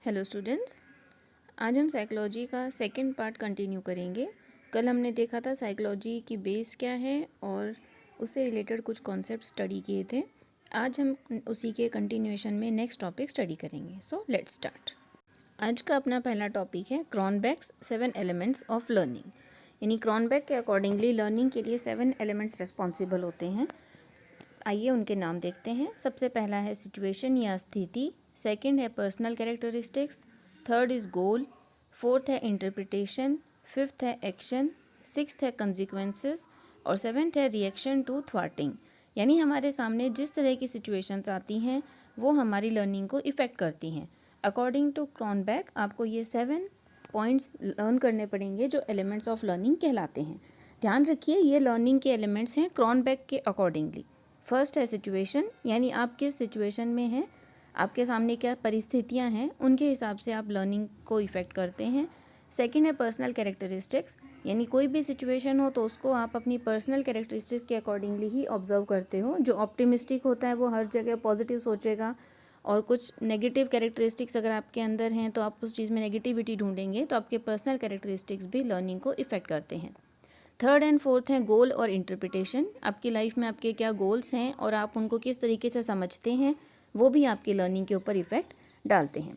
Hello students, आज हम psychology का सेकंड पार्ट कंटिन्यू करेंगे। कल हमने देखा था साइकोलॉजी की बेस क्या है और उससे रिलेटेड कुछ कॉन्सेप्ट स्टडी किए थे। आज हम उसी के कंटिन्यूएशन में नेक्स्ट टॉपिक स्टडी करेंगे। So let's start. आज का अपना पहला टॉपिक है क्रॉनबेक्स 7 एलिमेंट्स ऑफ लर्निंग। यानी क्रॉनबेक के अकॉर्डिंगली लर्निंग के लिए 7 एलिमेंट्स रिस्पॉन्सिबल होते हैं। आइए उनके नाम देखते हैं। सबसे पहला है सिचुएशन या स्थिति, सेकंड है personal characteristics, third is goal, fourth है इंटरप्रिटेशन, फिफ्थ है एक्शन, सिक्स्थ है कंसिक्वेंसेस और सेवेंथ है रिएक्शन टू थ्वाटिंग। यानी हमारे सामने जिस तरह की सिचुएशंस आती हैं वो हमारी लर्निंग को इफ़ेक्ट करती हैं। अकॉर्डिंग टू क्रॉनबेक आपको ये 7 पॉइंट्स लर्न करने पड़ेंगे जो एलिमेंट्स ऑफ लर्निंग कहलाते हैं। ध्यान रखिए ये लर्निंग के एलिमेंट्स हैं क्रॉनबेक के अकॉर्डिंगली। फर्स्ट है सिचुएशन, यानी आप किस सिचुएशन में हैं, आपके सामने क्या परिस्थितियां हैं, उनके हिसाब से आप लर्निंग को इफ़ेक्ट करते हैं। सेकंड है पर्सनल कैरेक्टरिस्टिक्स, यानी कोई भी सिचुएशन हो तो उसको आप अपनी पर्सनल कैरेक्टरिस्टिक्स के अकॉर्डिंगली ही ऑब्जर्व करते हो। जो ऑप्टिमिस्टिक होता है वो हर जगह पॉजिटिव सोचेगा और कुछ नेगेटिव कैरेक्टरिस्टिक्स अगर आपके अंदर हैं तो आप उस चीज़ में नेगेटिविटी ढूंढेंगे। तो आपके पर्सनल कैरेक्टरिस्टिक्स भी लर्निंग को इफ़ेक्ट करते हैं। थर्ड एंड फोर्थ हैं गोल और इंटरप्रिटेशन। आपकी लाइफ में आपके क्या गोल्स हैं और आप उनको किस तरीके से समझते हैं वो भी आपकी लर्निंग के ऊपर इफ़ेक्ट डालते हैं।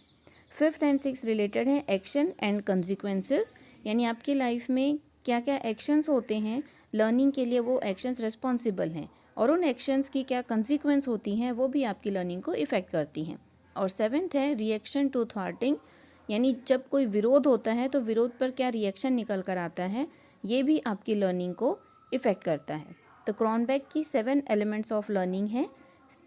फिफ्थ एंड सिक्स रिलेटेड हैं एक्शन एंड कंसिक्वेंसेस, यानी आपकी लाइफ में क्या क्या एक्शंस होते हैं लर्निंग के लिए, वो एक्शंस रिस्पॉन्सिबल हैं और उन एक्शंस की क्या कंसिक्वेंस होती हैं वो भी आपकी लर्निंग को इफ़ेक्ट करती हैं। और सेवेंथ है रिएक्शन टू थ्वाटिंग, यानी जब कोई विरोध होता है तो विरोध पर क्या रिएक्शन निकल कर आता है ये भी आपकी लर्निंग को इफ़ेक्ट करता है। तो क्रॉनबेक की 7 एलिमेंट्स ऑफ लर्निंग है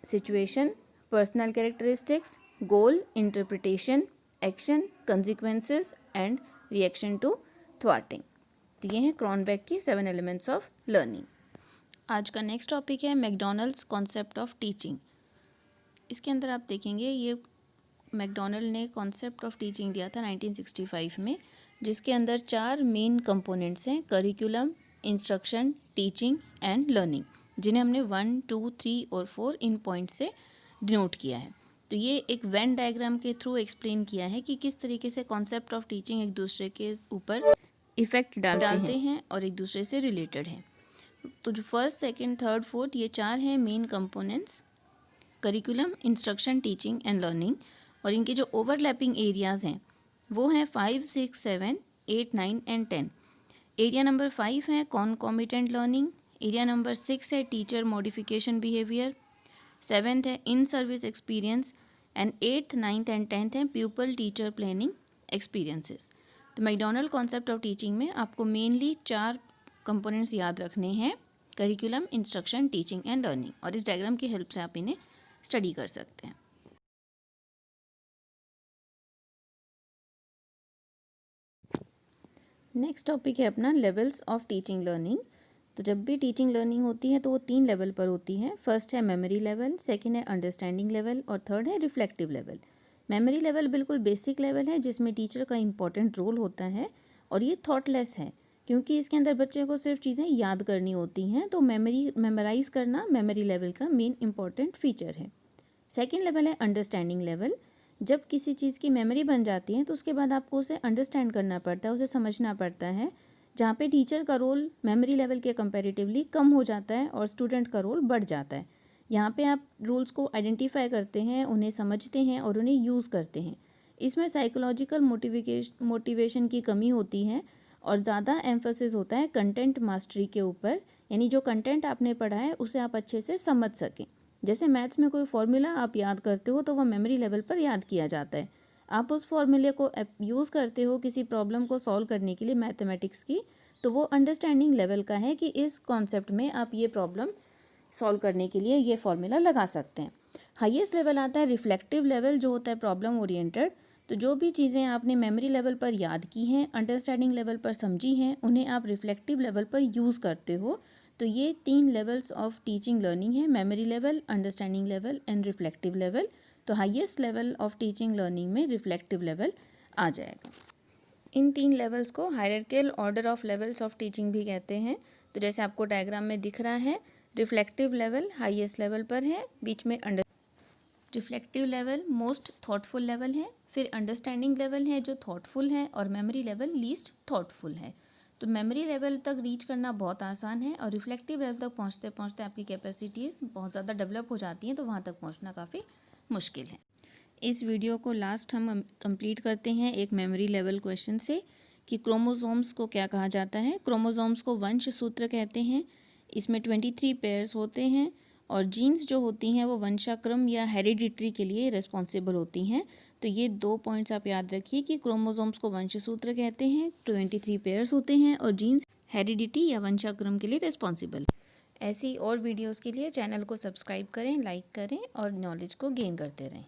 situation, personal characteristics, goal, interpretation, action, consequences and reaction to thwarting. तो ये हैं क्रॉनबेक की 7 एलिमेंट्स ऑफ लर्निंग। आज का नेक्स्ट टॉपिक है मैकडॉनल्ड्स कॉन्सेप्ट ऑफ टीचिंग। इसके अंदर आप देखेंगे ये मैकडॉनल्ड ने कॉन्सेप्ट ऑफ टीचिंग दिया था 1965 में, जिसके अंदर 4 मेन कंपोनेंट्स हैं curriculum, instruction, teaching and learning, जिन्हें हमने 1, 2, 3 और 4 इन पॉइंट से डिनोट किया है। तो ये एक वेन डायग्राम के थ्रू एक्सप्लेन किया है कि किस तरीके से कॉन्सेप्ट ऑफ टीचिंग एक दूसरे के ऊपर इफेक्ट डालते हैं और एक दूसरे से रिलेटेड हैं। तो जो फर्स्ट, सेकंड, थर्ड, फोर्थ ये 4 हैं main components curriculum, instruction, teaching and learning. और इनके जो ओवरलैपिंग एरियाज़ हैं वो हैं 5, 6, 7, 8, 9 एंड 10। एरिया नंबर 5 है कॉन्कॉमिटेंट लर्निंग, एरिया नंबर 6 है टीचर मॉडिफिकेशन बिहेवियर, 7th है in service experience and 8th, 9th and 10th है पीपल टीचर प्लानिंग एक्सपीरियंसेस। तो मैकडॉनल्ड कॉन्सेप्ट ऑफ टीचिंग में आपको मेनली 4 कंपोनेंट्स याद रखने हैं curriculum, instruction, teaching and learning, और इस डायग्राम की हेल्प से आप इन्हें स्टडी कर सकते हैं। नेक्स्ट टॉपिक है अपना लेवल्स ऑफ टीचिंग लर्निंग। तो जब भी टीचिंग लर्निंग होती है तो वो 3 लेवल पर होती है। फर्स्ट है मेमोरी लेवल, सेकंड है अंडरस्टैंडिंग लेवल और थर्ड है रिफ्लेक्टिव लेवल। मेमोरी लेवल बिल्कुल बेसिक लेवल है जिसमें टीचर का इंपॉर्टेंट रोल होता है और ये थॉटलेस है क्योंकि इसके अंदर बच्चे को सिर्फ चीज़ें याद करनी होती हैं। तो मेमोराइज करना मेमोरी लेवल का मेन इंपॉर्टेंट फीचर है। सेकेंड लेवल है अंडरस्टैंडिंग लेवल। जब किसी चीज़ की मेमोरी बन जाती है तो उसके बाद आपको उसे अंडरस्टैंड करना पड़ता है, उसे समझना पड़ता है, जहाँ पे टीचर का रोल मेमोरी लेवल के कंपैरेटिवली कम हो जाता है और स्टूडेंट का रोल बढ़ जाता है। यहाँ पे आप रूल्स को आइडेंटिफाई करते हैं, उन्हें समझते हैं और उन्हें यूज़ करते हैं। इसमें साइकोलॉजिकल मोटिवेशन की कमी होती है और ज़्यादा एम्फोसिस होता है कंटेंट मास्टरी के ऊपर, यानी जो कंटेंट आपने पढ़ा है उसे आप अच्छे से समझ सकें। जैसे मैथ्स में कोई फॉर्मूला आप याद करते हो तो वह मेमोरी लेवल पर याद किया जाता है। आप उस फॉर्मूले को यूज़ करते हो किसी प्रॉब्लम को सॉल्व करने के लिए मैथमेटिक्स की, तो वो अंडरस्टैंडिंग लेवल का है कि इस कॉन्सेप्ट में आप ये प्रॉब्लम सॉल्व करने के लिए ये फॉर्मूला लगा सकते हैं। हाईएस्ट लेवल आता है रिफ्लेक्टिव लेवल, जो होता है प्रॉब्लम ओरिएंटेड। तो जो भी चीज़ें आपने मेमोरी लेवल पर याद की हैं, अंडरस्टैंडिंग लेवल पर समझी हैं, उन्हें आप रिफ्लेक्टिव लेवल पर यूज़ करते हो। तो ये 3 लेवल्स ऑफ टीचिंग लर्निंग है, memory level, understanding level and reflective level. तो highest level of teaching learning में रिफ्लेक्टिव लेवल आ जाएगा। इन 3 लेवल्स को hierarchical order of levels of teaching भी कहते हैं। तो जैसे आपको डायग्राम में दिख रहा है, रिफ्लेक्टिव लेवल हाईएस्ट लेवल पर है, बीच में reflective level most thoughtful level है, फिर अंडरस्टैंडिंग लेवल है जो थॉटफुल है, और मेमोरी लेवल लीस्ट थॉटफुल है। तो मेमोरी लेवल तक रीच करना बहुत आसान है, और रिफ्लेक्टिव लेवल तक पहुँचते पहुँचते आपकी कैपेसिटीज़ बहुत ज़्यादा डेवलप हो जाती हैं, तो वहाँ तक पहुँचना काफ़ी मुश्किल है। इस वीडियो को लास्ट हम कंप्लीट करते हैं एक मेमोरी लेवल क्वेश्चन से कि क्रोमोसोम्स को क्या कहा जाता है। क्रोमोसोम्स को वंश सूत्र कहते हैं। इसमें 23 पेयर्स होते हैं, और जीन्स जो होती हैं वो वंशाक्रम या हेरिडिटरी के लिए रिस्पॉन्सिबल होती हैं। तो ये 2 पॉइंट्स आप याद रखिए कि क्रोमोसोम्स को वंश सूत्र कहते हैं, 23 पेयर्स होते हैं, और जीन्स हेरिडिटी या वंशाक्रम के लिए रिस्पॉन्सिबल। ऐसी और वीडियोज़ के लिए चैनल को सब्सक्राइब करें, लाइक करें और नॉलेज को गेन करते रहें।